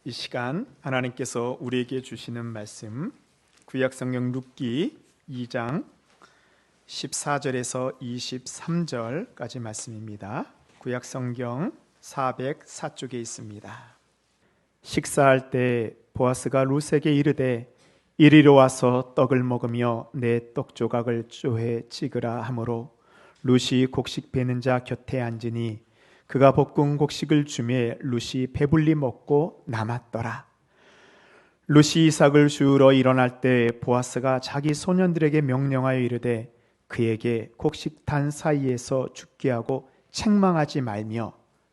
이 시간 하나님께서 우리에게 주시는 말씀 구약성경 룻기 2장 14절에서 23절까지 말씀입니다. 구약성경 404쪽에 있습니다. 식사할 때 보아스가 룻에게 이르되 이리로 와서 떡을 먹으며 내 떡 조각을 쪼해 찍으라 하므로 룻이 곡식 베는 자 곁에 앉으니 그가 볶은 곡식을 주매 룻이 배불리 먹고 남았더라. 룻이 이삭을 주우러 일어날 때 보아스가 자기 소년들에게 명령하여 이르되 그에게 곡식단 사이에서 죽게 하고 책망하지 말며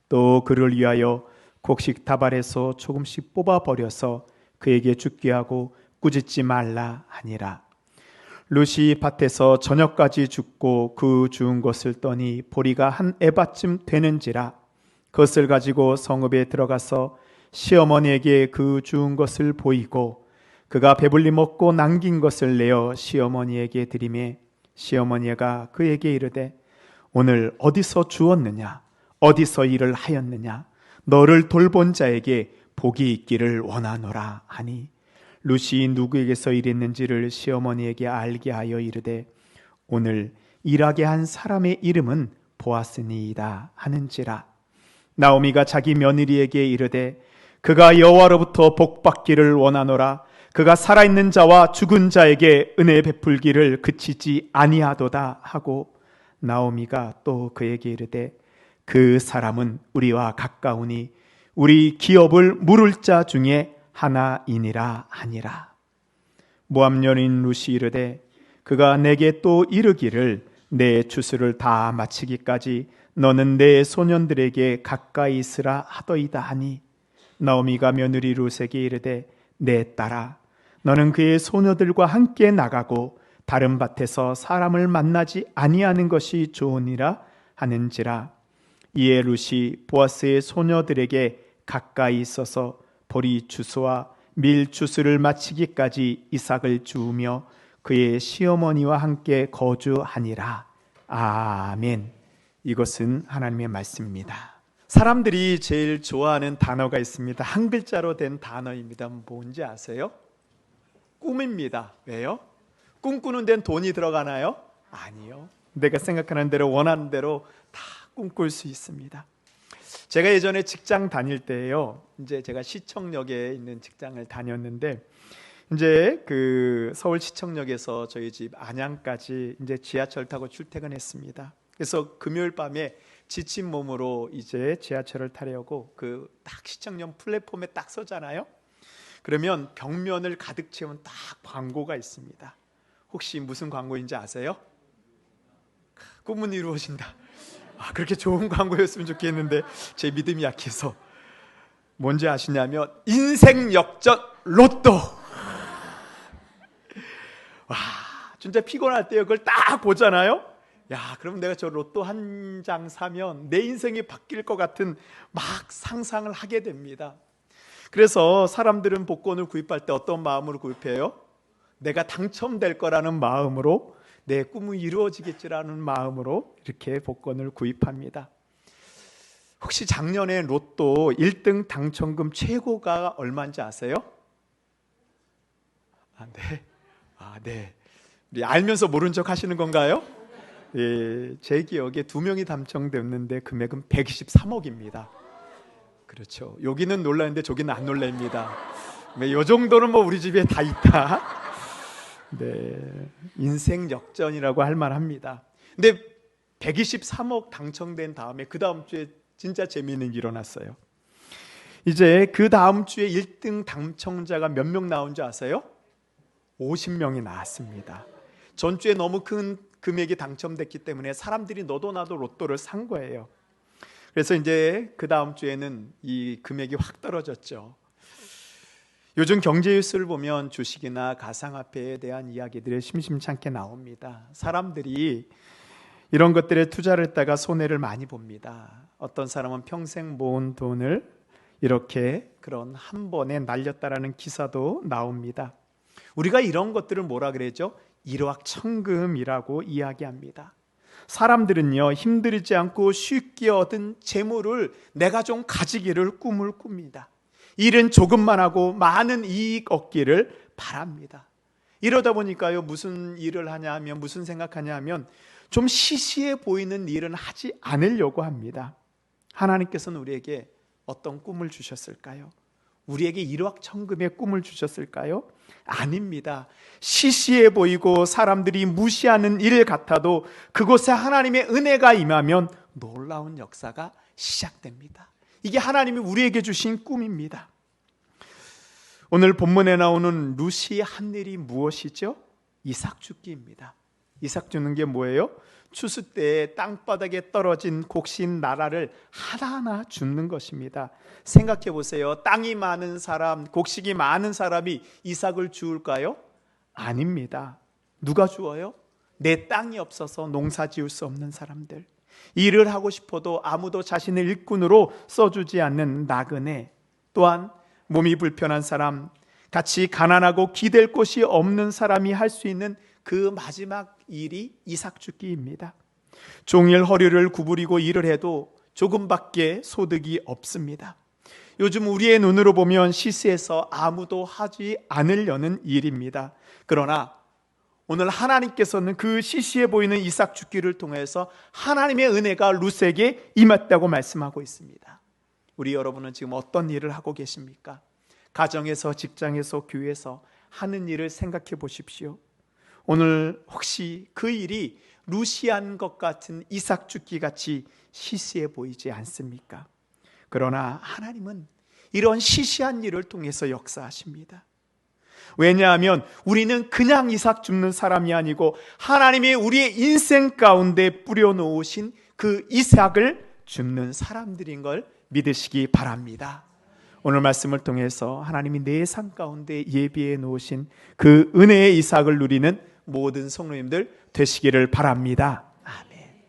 또 그를 위하여 곡식 다발에서 조금씩 뽑아버려서 그에게 죽게 하고 꾸짖지 말라 하니라. 룻이 밭에서 저녁까지 죽고 그 주운 것을 떠니 보리가 한 에바쯤 되는지라. 그것을 가지고 성읍에 들어가서 시어머니에게 그 주운 것을 보이고 그가 배불리 먹고 남긴 것을 내어 시어머니에게 드리매 시어머니가 그에게 이르되 오늘 어디서 주었느냐 어디서 일을 하였느냐 너를 돌본 자에게 복이 있기를 원하노라 하니 룻이 누구에게서 일했는지를 시어머니에게 알게 하여 이르되 오늘 일하게 한 사람의 이름은 보아스니이다 하는지라. 나오미가 자기 며느리에게 이르되 그가 여호와로부터 복받기를 원하노라. 그가 살아있는 자와 죽은 자에게 은혜 베풀기를 그치지 아니하도다 하고 나오미가 또 그에게 이르되 그 사람은 우리와 가까우니 우리 기업을 물을 자 중에 하나이니라 하니라. 모압 여인 룻이 이르되 그가 내게 또 이르기를 내 추수를 다 마치기까지 너는 내 소년들에게 가까이 있으라 하더이다 하니 나오미가 며느리 룻에게 이르되 내 딸아 너는 그의 소녀들과 함께 나가고 다른 밭에서 사람을 만나지 아니하는 것이 좋으니라 하는지라. 이에 룻이 보아스의 소녀들에게 가까이 있어서 보리 추수와 밀 추수를 마치기까지 이삭을 주우며 그의 시어머니와 함께 거주하니라. 아멘. 이것은 하나님의 말씀입니다. 사람들이 제일 좋아하는 단어가 있습니다. 한 글자로 된 단어입니다. 뭔지 아세요? 꿈입니다. 왜요? 꿈꾸는 데는 돈이 들어가나요? 아니요. 내가 생각하는 대로 원하는 대로 다 꿈꿀 수 있습니다. 제가 예전에 직장 다닐 때요. 이제 제가 시청역에 있는 직장을 다녔는데 이제 그 서울 시청역에서 저희 집 안양까지 이제 지하철 타고 출퇴근했습니다. 그래서 금요일 밤에 지친 몸으로 이제 지하철을 타려고 그 딱 시청역 플랫폼에 딱 서잖아요. 그러면 벽면을 가득 채운 딱 광고가 있습니다. 혹시 무슨 광고인지 아세요? 꿈은 이루어진다. 그렇게 좋은 광고였으면 좋겠는데 제 믿음이 약해서. 뭔지 아시냐면 인생 역전 로또. 와, 진짜 피곤할 때 그걸 딱 보잖아요. 야, 그럼 내가 저 로또 한 장 사면 내 인생이 바뀔 것 같은 막 상상을 하게 됩니다. 그래서 사람들은 복권을 구입할 때 어떤 마음으로 구입해요? 내가 당첨될 거라는 마음으로, 내 꿈이 이루어지겠지라는 마음으로 이렇게 복권을 구입합니다. 혹시 작년에 로또 1등 당첨금 최고가 얼마인지 아세요? 네. 우리 알면서 모른 척 하시는 건가요? 예, 제 기억에 2명이 당첨됐는데 금액은 123억입니다. 그렇죠. 여기는 놀라는데 저기는 안 놀랍니다. 이 정도는 뭐 우리 집에 다 있다. 네, 인생 역전이라고 할 만합니다. 근데 123억 당첨된 다음에 그 다음 주에 진짜 재미있는 일이 일어났어요. 이제 그 다음 주에 1등 당첨자가 몇 명 나온 줄 아세요? 50명이 나왔습니다. 전주에 너무 큰 금액이 당첨됐기 때문에 사람들이 너도 나도 로또를 산 거예요. 그래서 이제 그 다음 주에는 이 금액이 확 떨어졌죠. 요즘 경제 뉴스를 보면 주식이나 가상화폐에 대한 이야기들이 심심찮게 나옵니다. 사람들이 이런 것들에 투자를 했다가 손해를 많이 봅니다. 어떤 사람은 평생 모은 돈을 이렇게 그런 한 번에 날렸다라는 기사도 나옵니다. 우리가 이런 것들을 뭐라 그러죠? 일확천금이라고 이야기합니다. 사람들은요, 힘들지 않고 쉽게 얻은 재물을 내가 좀 가지기를 꿈을 꿉니다. 일은 조금만 하고 많은 이익 얻기를 바랍니다. 이러다 보니까요, 무슨 일을 하냐 하면, 무슨 생각하냐 하면 좀 시시해 보이는 일은 하지 않으려고 합니다. 하나님께서는 우리에게 어떤 꿈을 주셨을까요? 우리에게 일확천금의 꿈을 주셨을까요? 아닙니다. 시시해 보이고 사람들이 무시하는 일 같아도 그곳에 하나님의 은혜가 임하면 놀라운 역사가 시작됩니다. 이게 하나님이 우리에게 주신 꿈입니다. 오늘 본문에 나오는 룻이 한 일이 무엇이죠? 이삭 줍기입니다. 이삭 주는 게 뭐예요? 추수 때에 땅바닥에 떨어진 곡신 나라를 하나하나 줍는 것입니다. 생각해 보세요. 땅이 많은 사람, 곡식이 많은 사람이 이삭을 주울까요? 아닙니다. 누가 주어요? 내 땅이 없어서 농사 지을 수 없는 사람들, 일을 하고 싶어도 아무도 자신의 일꾼으로 써주지 않는 나그네, 또한 몸이 불편한 사람, 같이 가난하고 기댈 곳이 없는 사람이 할 수 있는 그 마지막 일이 이삭 줍기입니다. 종일 허리를 구부리고 일을 해도 조금밖에 소득이 없습니다. 요즘 우리의 눈으로 보면 시세에서 아무도 하지 않으려는 일입니다. 그러나 오늘 하나님께서는 그 시시해 보이는 이삭 줍기를 통해서 하나님의 은혜가 룻에게 임했다고 말씀하고 있습니다. 우리 여러분은 지금 어떤 일을 하고 계십니까? 가정에서, 직장에서, 교회에서 하는 일을 생각해 보십시오. 오늘 혹시 그 일이 루시안 것 같은 이삭 줍기 같이 시시해 보이지 않습니까? 그러나 하나님은 이런 시시한 일을 통해서 역사하십니다. 왜냐하면 우리는 그냥 이삭 줍는 사람이 아니고 하나님이 우리의 인생 가운데 뿌려놓으신 그 이삭을 줍는 사람들인 걸 믿으시기 바랍니다. 오늘 말씀을 통해서 하나님이 내 삶 가운데 예비해 놓으신 그 은혜의 이삭을 누리는 모든 성도님들 되시기를 바랍니다. 아멘.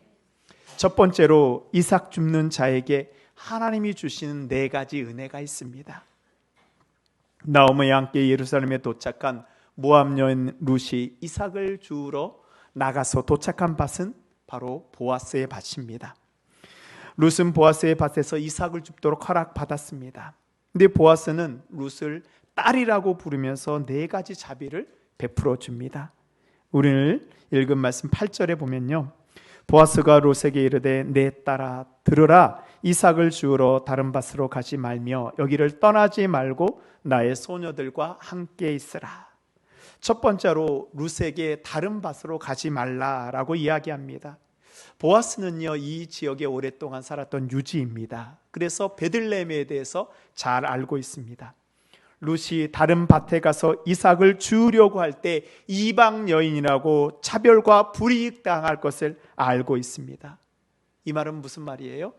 첫 번째로 이삭 줍는 자에게 하나님이 주시는 4가지 은혜가 있습니다. 나오미와 함께 예루살렘에 도착한 모압 여인 룻이 이삭을 주우러 나가서 도착한 밭은 바로 보아스의 밭입니다. 룻은 보아스의 밭에서 이삭을 줍도록 허락받았습니다. 근데 보아스는 룻을 딸이라고 부르면서 4가지 자비를 베풀어 줍니다. 우리를 읽은 말씀 8절에 보면요, 보아스가 룻에게 이르되 내 딸아 들으라, 이삭을 주우러 다른 밭으로 가지 말며 여기를 떠나지 말고 나의 소녀들과 함께 있으라. 첫 번째로 룻에게 다른 밭으로 가지 말라라고 이야기합니다. 보아스는요, 이 지역에 오랫동안 살았던 유지입니다. 그래서 베들레헴에 대해서 잘 알고 있습니다. 룻이 다른 밭에 가서 이삭을 주우려고 할 때 이방 여인이라고 차별과 불이익당할 것을 알고 있습니다. 이 말은 무슨 말이에요?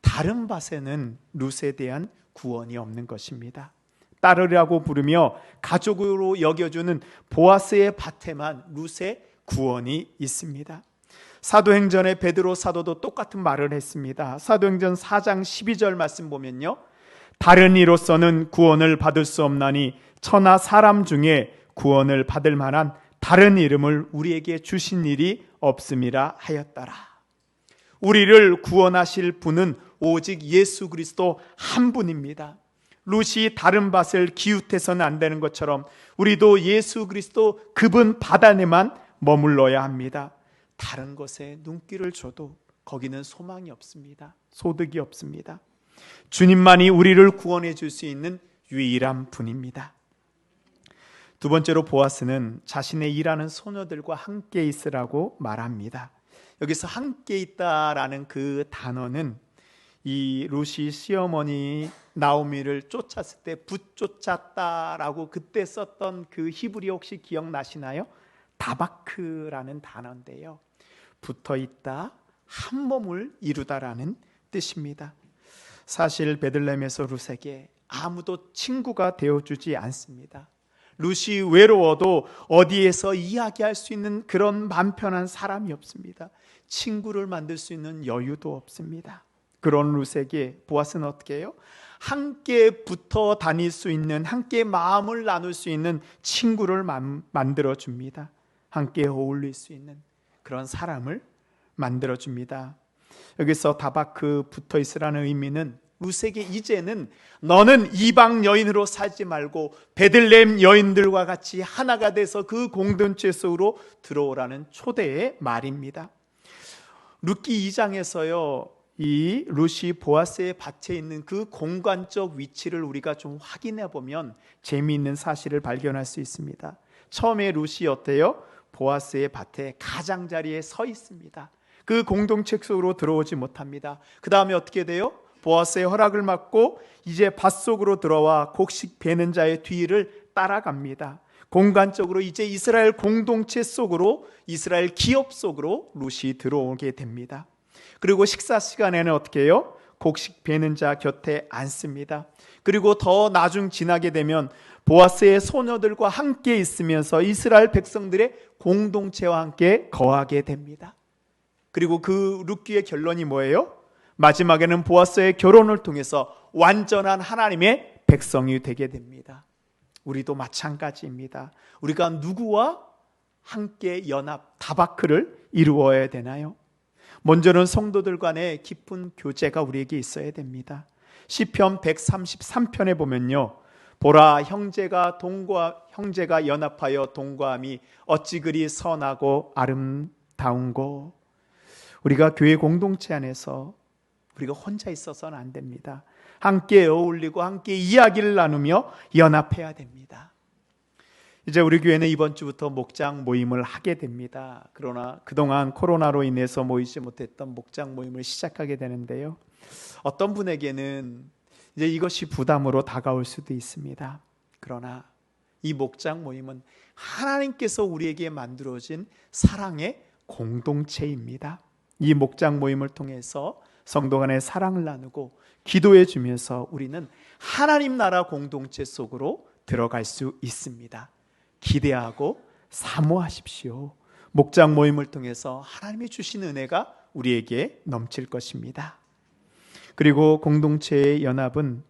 다른 밭에는 룻에 대한 구원이 없는 것입니다. 딸이라고 부르며 가족으로 여겨주는 보아스의 밭에만 룻의 구원이 있습니다. 사도행전의 베드로 사도도 똑같은 말을 했습니다. 사도행전 4장 12절 말씀 보면요, 다른 이로서는 구원을 받을 수 없나니 천하 사람 중에 구원을 받을 만한 다른 이름을 우리에게 주신 일이 없음이라 하였더라. 우리를 구원하실 분은 오직 예수 그리스도 한 분입니다. 룻이 다른 밭을 기웃해서는 안 되는 것처럼 우리도 예수 그리스도 그분 밭 안에만 머물러야 합니다. 다른 것에 눈길을 줘도 거기는 소망이 없습니다. 소득이 없습니다. 주님만이 우리를 구원해 줄 수 있는 유일한 분입니다. 두 번째로 보아스는 자신의 일하는 소녀들과 함께 있으라고 말합니다. 여기서 함께 있다라는 그 단어는 이 룻이 시어머니 나오미를 쫓았을 때 붙쫓았다라고 그때 썼던 그 히브리 혹시 기억나시나요? 다바크라는 단어인데요, 붙어있다, 한 몸을 이루다라는 뜻입니다. 사실 베들레헴에서 룻에게 아무도 친구가 되어주지 않습니다. 룻이 외로워도 어디에서 이야기할 수 있는 그런 맘 편한 사람이 없습니다. 친구를 만들 수 있는 여유도 없습니다. 그런 룻에게 보아스는 어떻게 해요? 함께 붙어 다닐 수 있는, 함께 마음을 나눌 수 있는 친구를 만들어 줍니다. 함께 어울릴 수 있는 그런 사람을 만들어 줍니다. 여기서 다바크 붙어 있으라는 의미는 룻에게 이제는 너는 이방 여인으로 살지 말고 베들레헴 여인들과 같이 하나가 돼서 그 공동체 속으로 들어오라는 초대의 말입니다. 룻기 2장에서요, 이 룻이 보아스의 밭에 있는 그 공간적 위치를 우리가 좀 확인해 보면 재미있는 사실을 발견할 수 있습니다. 처음에 룻이 어때요? 보아스의 밭에 가장자리에 서 있습니다. 그 공동체 속으로 들어오지 못합니다. 그 다음에 어떻게 돼요? 보아스의 허락을 받고 이제 밭 속으로 들어와 곡식 베는 자의 뒤를 따라갑니다. 공간적으로 이제 이스라엘 공동체 속으로, 이스라엘 기업 속으로 룻이 들어오게 됩니다. 그리고 식사 시간에는 어떻게 해요? 곡식 베는 자 곁에 앉습니다. 그리고 더 나중 지나게 되면 보아스의 소녀들과 함께 있으면서 이스라엘 백성들의 공동체와 함께 거하게 됩니다. 그리고 그 룻기의 결론이 뭐예요? 마지막에는 보아스의 결혼을 통해서 완전한 하나님의 백성이 되게 됩니다. 우리도 마찬가지입니다. 우리가 누구와 함께 연합, 다바크를 이루어야 되나요? 먼저는 성도들 간의 깊은 교제가 우리에게 있어야 됩니다. 시편 133편에 보면요, 보라, 형제가 연합하여 동거함이 어찌 그리 선하고 아름다운고. 우리가 교회 공동체 안에서 우리가 혼자 있어서는 안 됩니다. 함께 어울리고 함께 이야기를 나누며 연합해야 됩니다. 이제 우리 교회는 이번 주부터 목장 모임을 하게 됩니다. 그러나 그동안 코로나로 인해서 모이지 못했던 목장 모임을 시작하게 되는데요, 어떤 분에게는 이제 이것이 부담으로 다가올 수도 있습니다. 그러나 이 목장 모임은 하나님께서 우리에게 만들어진 사랑의 공동체입니다. 이 목장 모임을 통해서 성도 간의 사랑을 나누고 기도해 주면서 우리는 하나님 나라 공동체 속으로 들어갈 수 있습니다. 기대하고 사모하십시오. 목장 모임을 통해서 하나님이 주신 은혜가 우리에게 넘칠 것입니다. 그리고 공동체의 연합은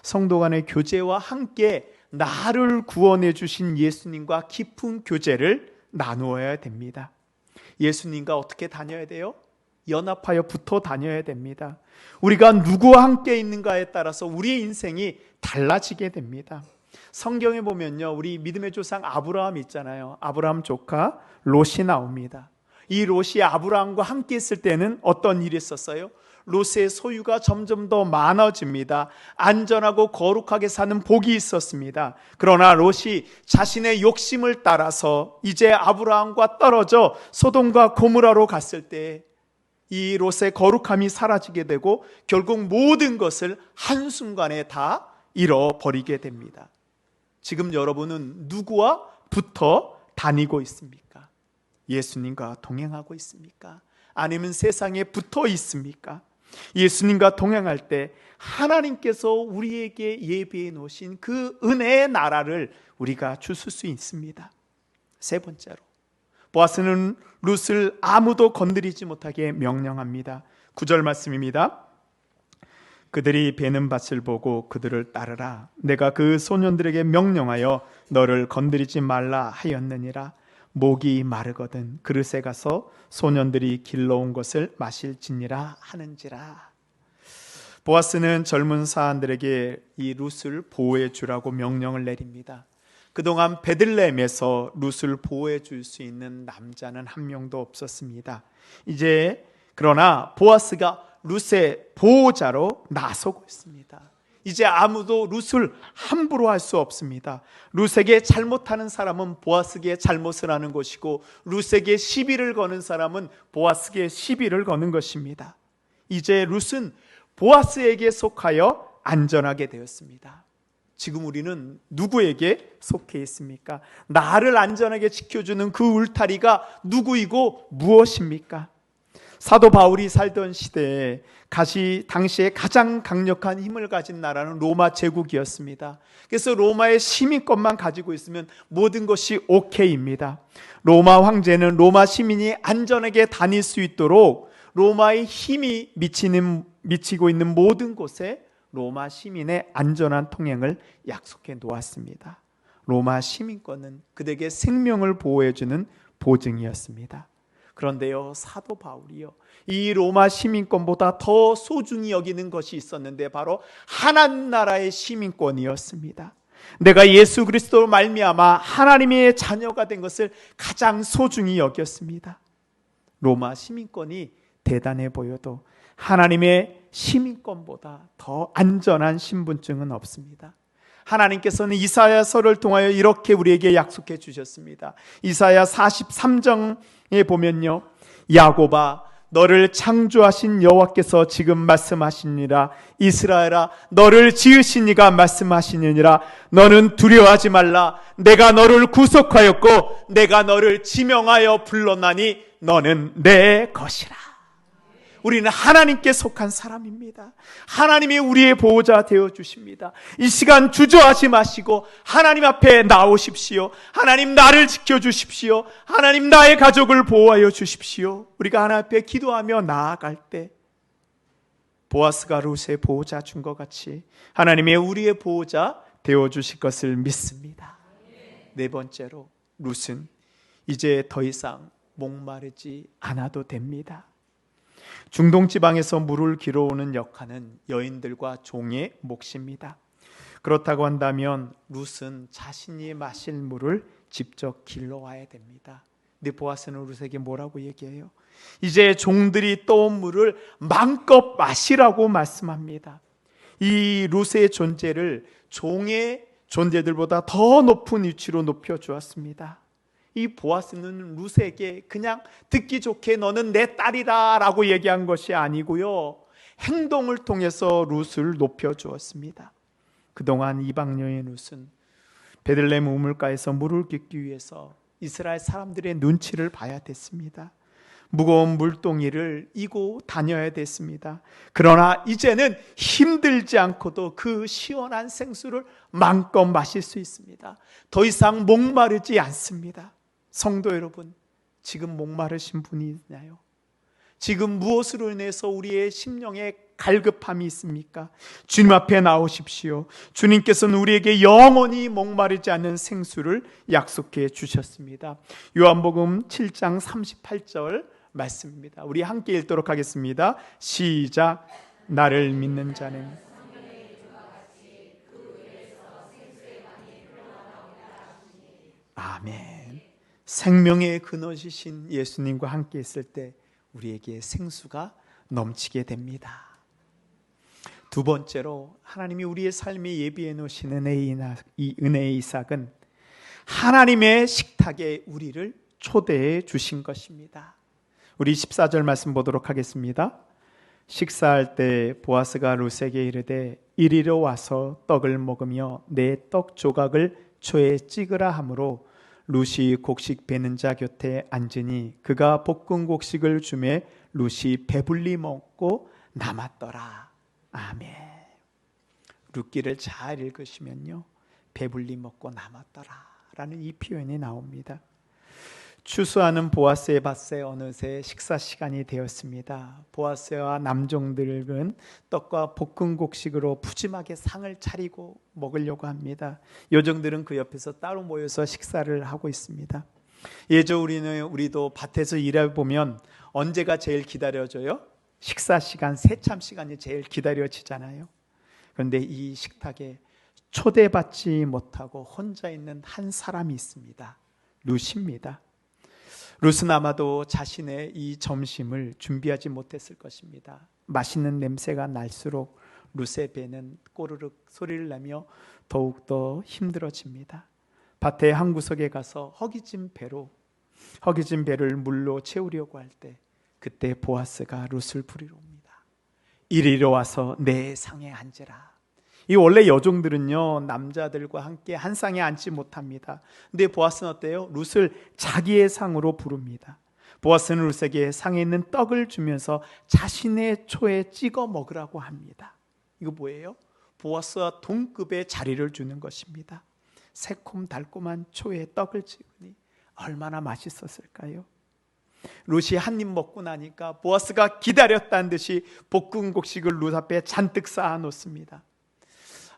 성도 간의 교제와 함께 나를 구원해 주신 예수님과 깊은 교제를 나누어야 됩니다. 예수님과 어떻게 다녀야 돼요? 연합하여 붙어 다녀야 됩니다. 우리가 누구와 함께 있는가에 따라서 우리의 인생이 달라지게 됩니다. 성경에 보면요, 우리 믿음의 조상 아브라함 있잖아요. 아브라함 조카 롯이 나옵니다. 이 롯이 아브라함과 함께 있을 때는 어떤 일이 있었어요? 롯의 소유가 점점 더 많아집니다. 안전하고 거룩하게 사는 복이 있었습니다. 그러나 롯이 자신의 욕심을 따라서 이제 아브라함과 떨어져 소돔과 고모라로 갔을 때 이 롯의 거룩함이 사라지게 되고 결국 모든 것을 한순간에 다 잃어버리게 됩니다. 지금 여러분은 누구와 붙어 다니고 있습니까? 예수님과 동행하고 있습니까? 아니면 세상에 붙어 있습니까? 예수님과 동행할 때 하나님께서 우리에게 예비해 놓으신 그 은혜의 나라를 우리가 주실 수 있습니다. 세 번째로, 보아스는 룻을 아무도 건드리지 못하게 명령합니다. 9절 말씀입니다. 그들이 베는 밭을 보고 그들을 따르라. 내가 그 소년들에게 명령하여 너를 건드리지 말라 하였느니라. 목이 마르거든 그릇에 가서 소년들이 길러온 것을 마실지니라 하는지라. 보아스는 젊은 사람들에게 이 룻을 보호해 주라고 명령을 내립니다. 그동안 베들레헴에서 룻을 보호해 줄 수 있는 남자는 한 명도 없었습니다. 이제 그러나 보아스가 룻의 보호자로 나서고 있습니다. 이제 아무도 룻을 함부로 할 수 없습니다. 룻에게 잘못하는 사람은 보아스에게 잘못을 하는 것이고 룻에게 시비를 거는 사람은 보아스에게 시비를 거는 것입니다. 이제 룻은 보아스에게 속하여 안전하게 되었습니다. 지금 우리는 누구에게 속해 있습니까? 나를 안전하게 지켜주는 그 울타리가 누구이고 무엇입니까? 사도 바울이 살던 시대에 당시에 가장 강력한 힘을 가진 나라는 로마 제국이었습니다. 그래서 로마의 시민권만 가지고 있으면 모든 것이 오케이입니다. 로마 황제는 로마 시민이 안전하게 다닐 수 있도록 로마의 힘이 미치고 있는 모든 곳에 로마 시민의 안전한 통행을 약속해 놓았습니다. 로마 시민권은 그들에게 생명을 보호해주는 보증이었습니다. 그런데요, 사도 바울이요, 이 로마 시민권보다 더 소중히 여기는 것이 있었는데 바로 하나님 나라의 시민권이었습니다. 내가 예수 그리스도로 말미암아 하나님의 자녀가 된 것을 가장 소중히 여겼습니다. 로마 시민권이 대단해 보여도 하나님의 시민권보다 더 안전한 신분증은 없습니다. 하나님께서는 이사야서를 통하여 이렇게 우리에게 약속해 주셨습니다. 이사야 43장에 보면요, 야곱아 너를 창조하신 여호와께서 지금 말씀하시니라. 이스라엘아 너를 지으신 이가 말씀하시느니라. 너는 두려워하지 말라. 내가 너를 구속하였고 내가 너를 지명하여 불렀나니 너는 내 것이라. 우리는 하나님께 속한 사람입니다. 하나님이 우리의 보호자 되어주십니다. 이 시간 주저하지 마시고 하나님 앞에 나오십시오. 하나님 나를 지켜주십시오. 하나님 나의 가족을 보호하여 주십시오. 우리가 하나님 앞에 기도하며 나아갈 때 보아스가 룻의 보호자 준 것 같이 하나님의 우리의 보호자 되어주실 것을 믿습니다. 네 번째로, 룻은 이제 더 이상 목마르지 않아도 됩니다. 중동 지방에서 물을 길어오는 역할은 여인들과 종의 몫입니다. 그렇다고 한다면 룻은 자신이 마실 물을 직접 길러와야 됩니다. 근데 보아스는 룻에게 뭐라고 얘기해요? 이제 종들이 떠온 물을 마음껏 마시라고 말씀합니다. 이 룻의 존재를 종의 존재들보다 더 높은 위치로 높여주었습니다. 이 보아스는 룻에게 그냥 듣기 좋게 너는 내 딸이다 라고 얘기한 것이 아니고요, 행동을 통해서 룻을 높여주었습니다. 그동안 이방 여인 룻은 베들레헴 우물가에서 물을 깃기 위해서 이스라엘 사람들의 눈치를 봐야 됐습니다. 무거운 물동이를 이고 다녀야 됐습니다. 그러나 이제는 힘들지 않고도 그 시원한 생수를 마음껏 마실 수 있습니다. 더 이상 목마르지 않습니다. 성도 여러분, 지금 목마르신 분이 있나요? 지금 무엇으로 인해서 우리의 심령에 갈급함이 있습니까? 주님 앞에 나오십시오. 주님께서는 우리에게 영원히 목마르지 않는 생수를 약속해 주셨습니다. 요한복음 7장 38절 말씀입니다. 우리 함께 읽도록 하겠습니다. 시작. 나를 믿는 자는 아멘. 생명의 근원이신 예수님과 함께 있을 때 우리에게 생수가 넘치게 됩니다. 두 번째로, 하나님이 우리의 삶에 예비해 놓으신 이 은혜의 이삭은 하나님의 식탁에 우리를 초대해 주신 것입니다. 우리 14절 말씀 보도록 하겠습니다. 식사할 때 보아스가 룻에게 이르되 이리로 와서 떡을 먹으며 내 떡 조각을 초에 찍으라 하므로 룻이 곡식 베는 자 곁에 앉으니 그가 볶은 곡식을 주매 룻이 배불리 먹고 남았더라. 아멘. 룻기를 잘 읽으시면요, 배불리 먹고 남았더라 라는 이 표현이 나옵니다. 추수하는 보아스의 밭에 어느새 식사 시간이 되었습니다. 보아스와 남종들은 떡과 볶은 곡식으로 푸짐하게 상을 차리고 먹으려고 합니다. 요정들은 그 옆에서 따로 모여서 식사를 하고 있습니다. 예전 우리도 밭에서 일해 보면 언제가 제일 기다려져요? 식사 시간, 새참 시간이 제일 기다려지잖아요. 그런데 이 식탁에 초대받지 못하고 혼자 있는 한 사람이 있습니다. 룻입니다. 룻은 아마도 자신의 이 점심을 준비하지 못했을 것입니다. 맛있는 냄새가 날수록 룻의 배는 꼬르륵 소리를 내며 더욱더 힘들어집니다. 밭의 한 구석에 가서 허기진 배를 물로 채우려고 할 때 그때 보아스가 룻을 부리러 옵니다. 이리로 와서 내 상에 앉으라. 이 원래 여종들은요, 남자들과 함께 한 상에 앉지 못합니다. 근데 보아스는 어때요? 룻을 자기의 상으로 부릅니다. 보아스는 룻에게 상에 있는 떡을 주면서 자신의 초에 찍어 먹으라고 합니다. 이거 뭐예요? 보아스와 동급의 자리를 주는 것입니다. 새콤달콤한 초에 떡을 찍으니 얼마나 맛있었을까요? 룻이 한 입 먹고 나니까 보아스가 기다렸다는 듯이 볶은 곡식을 룻 앞에 잔뜩 쌓아 놓습니다.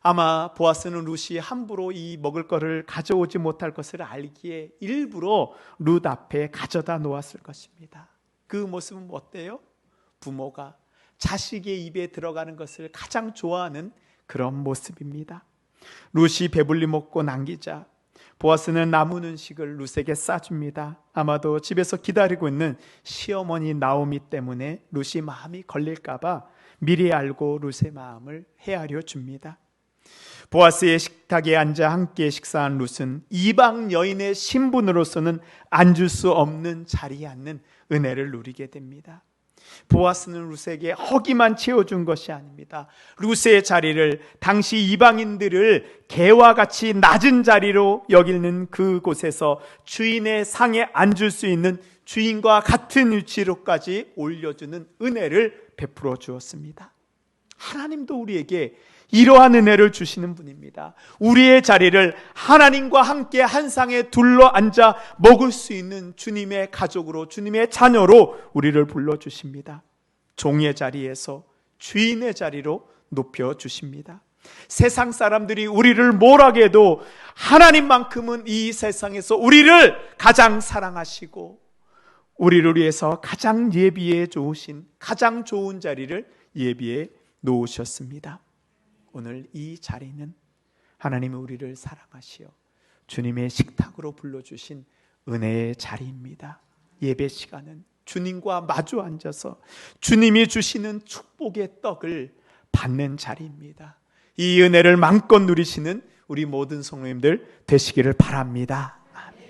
아마 보아스는 룻이 함부로 이 먹을 거를 가져오지 못할 것을 알기에 일부러 룻 앞에 가져다 놓았을 것입니다. 그 모습은 어때요? 부모가 자식의 입에 들어가는 것을 가장 좋아하는 그런 모습입니다. 룻이 배불리 먹고 남기자 보아스는 남은 음식을 룻에게 싸줍니다. 아마도 집에서 기다리고 있는 시어머니 나오미 때문에 룻이 마음이 걸릴까 봐 미리 알고 룻의 마음을 헤아려 줍니다. 보아스의 식탁에 앉아 함께 식사한 룻은 이방 여인의 신분으로서는 앉을 수 없는 자리에 앉는 은혜를 누리게 됩니다. 보아스는 룻에게 허기만 채워준 것이 아닙니다. 룻의 자리를, 당시 이방인들을 개와 같이 낮은 자리로 여기는 그곳에서 주인의 상에 앉을 수 있는 주인과 같은 위치로까지 올려주는 은혜를 베풀어 주었습니다. 하나님도 우리에게 이러한 은혜를 주시는 분입니다. 우리의 자리를 하나님과 함께 한 상에 둘러 앉아 먹을 수 있는 주님의 가족으로, 주님의 자녀로 우리를 불러주십니다. 종의 자리에서 주인의 자리로 높여주십니다. 세상 사람들이 우리를 뭐라고 해도 하나님만큼은 이 세상에서 우리를 가장 사랑하시고 우리를 위해서 가장 예비해 주신 가장 좋은 자리를 예비해 놓으셨습니다. 오늘 이 자리는 하나님이 우리를 사랑하시어 주님의 식탁으로 불러주신 은혜의 자리입니다. 예배 시간은 주님과 마주 앉아서 주님이 주시는 축복의 떡을 받는 자리입니다. 이 은혜를 마음껏 누리시는 우리 모든 성도님들 되시기를 바랍니다. 아멘.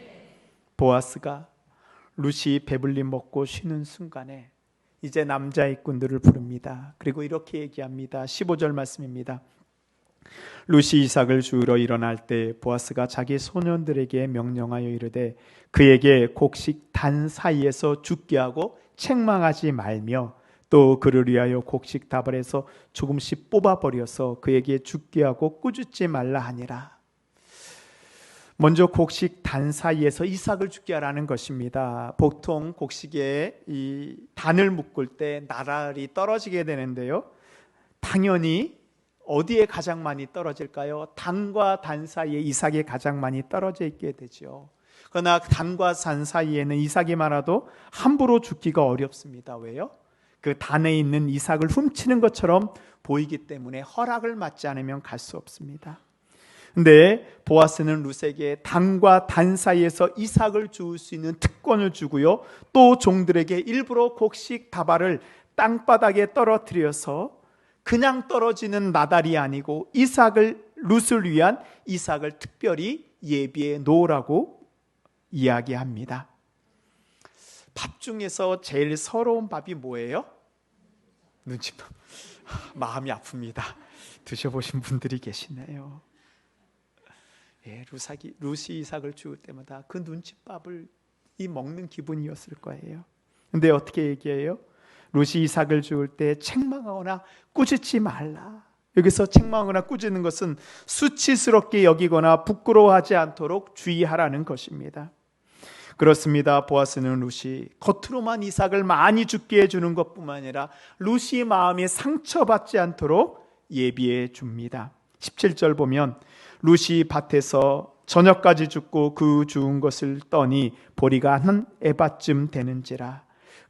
보아스가 룻이 배불리 먹고 쉬는 순간에 이제 남자 일꾼들을 부릅니다. 그리고 이렇게 얘기합니다. 15절 말씀입니다. 룻이 이삭을 주우러 일어날 때 보아스가 자기 소년들에게 명령하여 이르되 그에게 곡식 단 사이에서 죽게 하고 책망하지 말며 또 그를 위하여 곡식 다발에서 조금씩 뽑아버려서 그에게 죽게 하고 꾸짖지 말라 하니라. 먼저 곡식 단 사이에서 이삭을 죽게 하라는 것입니다. 보통 곡식에 이 단을 묶을 때 나란히 떨어지게 되는데요, 당연히 어디에 가장 많이 떨어질까요? 단과 단 사이에 이삭이 가장 많이 떨어져 있게 되죠. 그러나 단과 단 사이에는 이삭이 많아도 함부로 죽기가 어렵습니다. 왜요? 그 단에 있는 이삭을 훔치는 것처럼 보이기 때문에 허락을 받지 않으면 갈 수 없습니다. 근데 보아스는 룻에게 단과 단 사이에서 이삭을 주울 수 있는 특권을 주고요, 또 종들에게 일부러 곡식 다발을 땅바닥에 떨어뜨려서 그냥 떨어지는 나달이 아니고 이삭을, 룻을 위한 이삭을 특별히 예비해 놓으라고 이야기합니다. 밥 중에서 제일 서러운 밥이 뭐예요? 눈칫밥. 마음이 아픕니다. 드셔보신 분들이 계시네요. 예, 룻이 이삭을 주울 때마다 그 눈칫밥을 먹는 기분이었을 거예요. 근데 어떻게 얘기해요? 룻이 이삭을 주울 때 책망하거나 꾸짖지 말라. 여기서 책망하거나 꾸짖는 것은 수치스럽게 여기거나 부끄러워하지 않도록 주의하라는 것입니다. 그렇습니다. 보아스는 룻이 겉으로만 이삭을 많이 죽게 해주는 것뿐만 아니라 룻이 마음이 상처받지 않도록 예비해 줍니다. 17절 보면 룻이 밭에서 저녁까지 죽고 그 주운 것을 떠니 보리가 한 에바쯤 되는지라.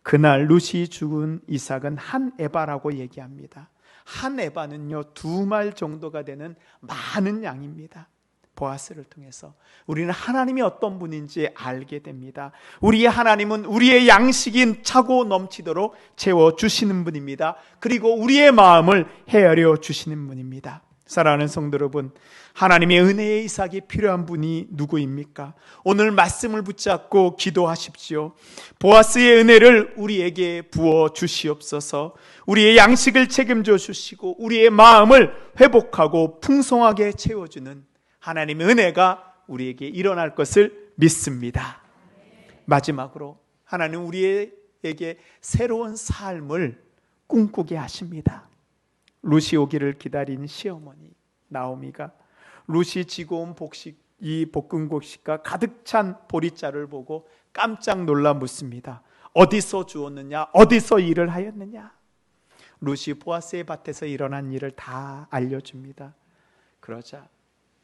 그날 룻이 죽은 이삭은 한 에바라고 얘기합니다. 한 에바는요 2말 정도가 되는 많은 양입니다. 보아스를 통해서 우리는 하나님이 어떤 분인지 알게 됩니다. 우리의 하나님은 우리의 양식이 차고 넘치도록 채워주시는 분입니다. 그리고 우리의 마음을 헤아려 주시는 분입니다. 사랑하는 성도 여러분, 하나님의 은혜의 이삭이 필요한 분이 누구입니까? 오늘 말씀을 붙잡고 기도하십시오. 보아스의 은혜를 우리에게 부어 주시옵소서. 우리의 양식을 책임져 주시고 우리의 마음을 회복하고 풍성하게 채워주는 하나님의 은혜가 우리에게 일어날 것을 믿습니다. 마지막으로 하나님 우리에게 새로운 삶을 꿈꾸게 하십니다. 룻이 오기를 기다린 시어머니 나오미가 룻이 지고 온 이 볶은 곡식과 가득 찬 보리자를 보고 깜짝 놀라 묻습니다. 어디서 주었느냐? 어디서 일을 하였느냐? 룻이 보아스의 밭에서 일어난 일을 다 알려줍니다. 그러자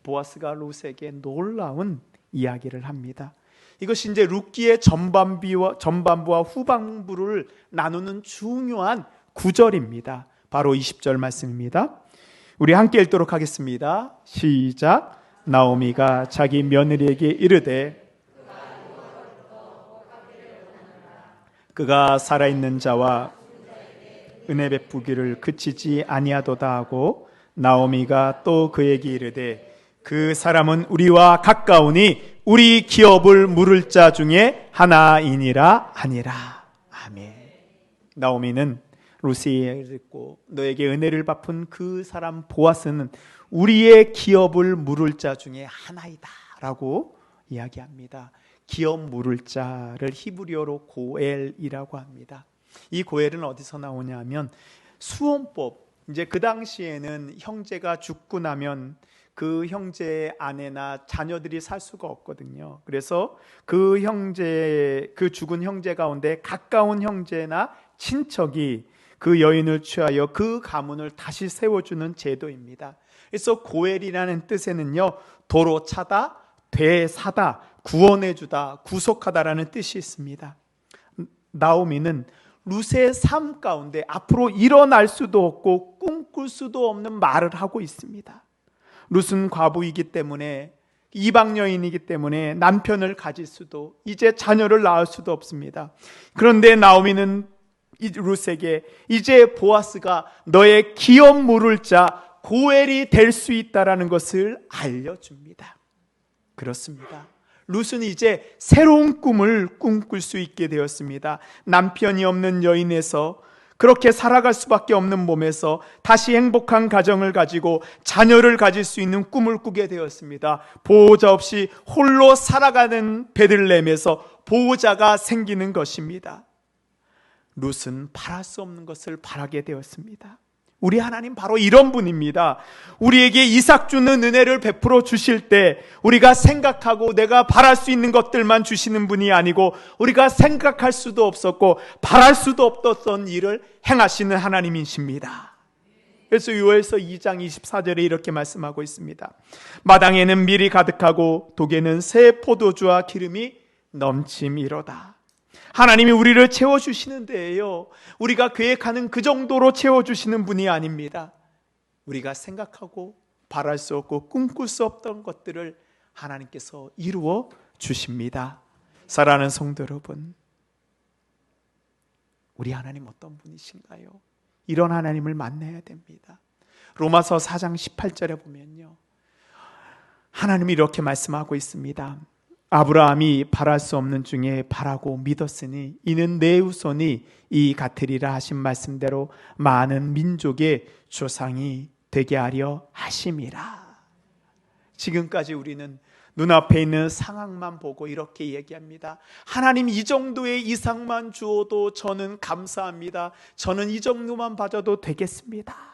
보아스가 룻에게 놀라운 이야기를 합니다. 이것이 이제 룻기의 전반부와 후반부를 나누는 중요한 구절입니다. 바로 20절 말씀입니다. 우리 함께 읽도록 하겠습니다. 시작. 나오미가 자기 며느리에게 이르되 그가 살아있는 자와 은혜 베푸기를 그치지 아니하도다 하고, 나오미가 또 그에게 이르되 그 사람은 우리와 가까우니 우리 기업을 물을 자 중에 하나이니라 하니라. 아멘. 나오미는 룻이 읽고 너에게 은혜를 베푼 그 사람 보아스는 우리의 기업을 물을 자 중에 하나이다 라고 이야기합니다. 기업 물을 자를 히브리어로 고엘이라고 합니다. 이 고엘은 어디서 나오냐면 수혼법, 이제 그 당시에는 형제가 죽고 나면 그 형제의 아내나 자녀들이 살 수가 없거든요. 그래서 그 죽은 형제 가운데 가까운 형제나 친척이 그 여인을 취하여 그 가문을 다시 세워주는 제도입니다. 그래서 고엘이라는 뜻에는요, 도로 차다, 되사다, 구원해주다, 구속하다라는 뜻이 있습니다. 나오미는 룻의 삶 가운데 앞으로 일어날 수도 없고 꿈꿀 수도 없는 말을 하고 있습니다. 룻은 과부이기 때문에, 이방 여인이기 때문에 남편을 가질 수도, 이제 자녀를 낳을 수도 없습니다. 그런데 나오미는 룻에게 이제 보아스가 너의 기업 물을 자 고엘이 될 수 있다라는 것을 알려줍니다. 그렇습니다. 룻은 이제 새로운 꿈을 꿈꿀 수 있게 되었습니다. 남편이 없는 여인에서, 그렇게 살아갈 수밖에 없는 몸에서 다시 행복한 가정을 가지고 자녀를 가질 수 있는 꿈을 꾸게 되었습니다. 보호자 없이 홀로 살아가는 베들레헴에서 보호자가 생기는 것입니다. 룻은 바랄 수 없는 것을 바라게 되었습니다. 우리 하나님 바로 이런 분입니다. 우리에게 이삭 주는 은혜를 베풀어 주실 때 우리가 생각하고 내가 바랄 수 있는 것들만 주시는 분이 아니고, 우리가 생각할 수도 없었고 바랄 수도 없었던 일을 행하시는 하나님이십니다. 그래서 요엘서 2장 24절에 이렇게 말씀하고 있습니다. 마당에는 밀이 가득하고 독에는 새 포도주와 기름이 넘침이로다. 하나님이 우리를 채워주시는 데에요, 우리가 계획하는 그 정도로 채워주시는 분이 아닙니다. 우리가 생각하고 바랄 수 없고 꿈꿀 수 없던 것들을 하나님께서 이루어 주십니다. 사랑하는 성도 여러분, 우리 하나님 어떤 분이신가요? 이런 하나님을 만나야 됩니다. 로마서 4장 18절에 보면요, 하나님이 이렇게 말씀하고 있습니다. 아브라함이 바랄 수 없는 중에 바라고 믿었으니 이는 내 후손이 이 같으리라 하신 말씀대로 많은 민족의 조상이 되게 하려 하심이라. 지금까지 우리는 눈앞에 있는 상황만 보고 이렇게 얘기합니다. 하나님, 이 정도의 이상만 주어도 저는 감사합니다. 저는 이 정도만 봐줘도 되겠습니다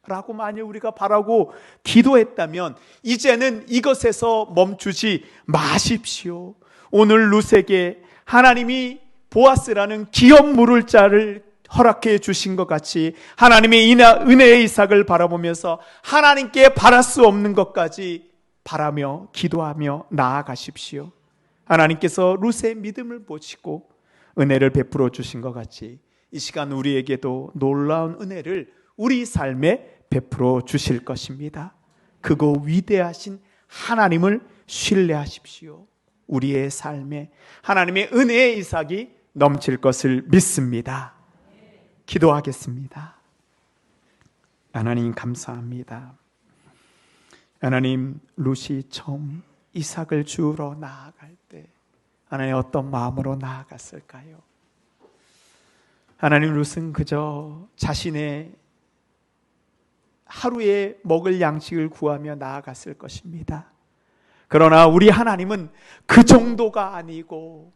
라고 만약 우리가 바라고 기도했다면 이제는 이것에서 멈추지 마십시오. 오늘 룻에게 하나님이 보아스라는 기업 물을 자를 허락해 주신 것 같이 하나님의 은혜의 이삭을 바라보면서 하나님께 바랄 수 없는 것까지 바라며 기도하며 나아가십시오. 하나님께서 룻의 믿음을 보시고 은혜를 베풀어 주신 것 같이 이 시간 우리에게도 놀라운 은혜를 우리 삶에 베풀어 주실 것입니다. 그거 위대하신 하나님을 신뢰하십시오. 우리의 삶에 하나님의 은혜의 이삭이 넘칠 것을 믿습니다. 기도하겠습니다. 하나님 감사합니다. 하나님, 룻이 처음 이삭을 주우러 나아갈 때 하나님 어떤 마음으로 나아갔을까요? 하나님, 룻은 그저 자신의 하루에 먹을 양식을 구하며 나아갔을 것입니다. 그러나 우리 하나님은 그 정도가 아니고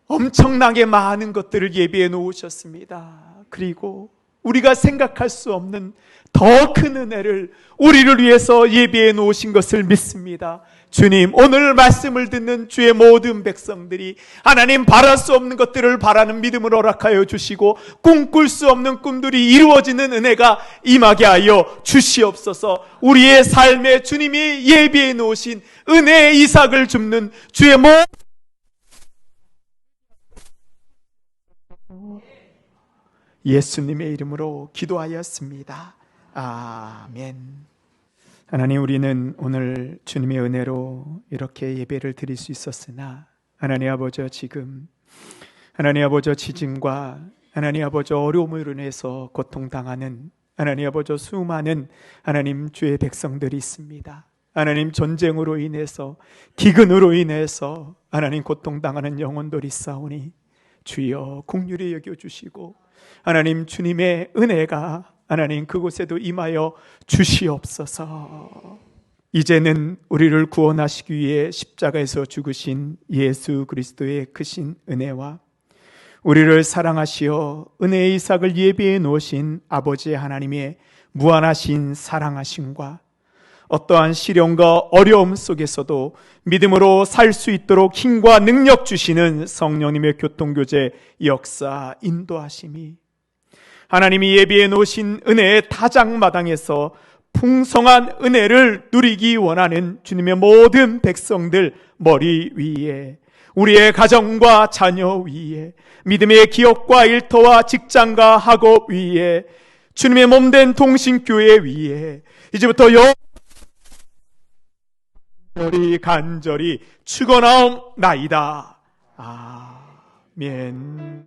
엄청나게 많은 것들을 예비해 놓으셨습니다. 그리고 우리가 생각할 수 없는 더 큰 은혜를 우리를 위해서 예비해 놓으신 것을 믿습니다. 주님, 오늘 말씀을 듣는 주의 모든 백성들이 하나님 바랄 수 없는 것들을 바라는 믿음을 허락하여 주시고 꿈꿀 수 없는 꿈들이 이루어지는 은혜가 임하게 하여 주시옵소서. 우리의 삶에 주님이 예비해 놓으신 은혜의 이삭을 줍는 주의 모든 예수님의 이름으로 기도하였습니다. 아멘. 하나님, 우리는 오늘 주님의 은혜로 이렇게 예배를 드릴 수 있었으나 하나님 아버지, 지금 하나님 아버지 지진과 하나님 아버지 어려움으로 인해서 고통당하는 하나님 아버지 수많은 하나님 주의 백성들이 있습니다. 하나님, 전쟁으로 인해서 기근으로 인해서 하나님 고통당하는 영혼들이 있사오니 주여 긍휼히 여겨주시고 하나님 주님의 은혜가 하나님 그곳에도 임하여 주시옵소서. 이제는 우리를 구원하시기 위해 십자가에서 죽으신 예수 그리스도의 크신 은혜와 우리를 사랑하시어 은혜의 이삭을 예비해 놓으신 아버지 하나님의 무한하신 사랑하심과 어떠한 시련과 어려움 속에서도 믿음으로 살 수 있도록 힘과 능력 주시는 성령님의 교통교제 역사 인도하심이 하나님이 예비해 놓으신 은혜의 다장마당에서 풍성한 은혜를 누리기 원하는 주님의 모든 백성들 머리 위에, 우리의 가정과 자녀 위에, 믿음의 기업과 일터와 직장과 학업 위에, 주님의 몸된 동신교회 위에 이제부터 간절히 축원하옵나이다. 아멘.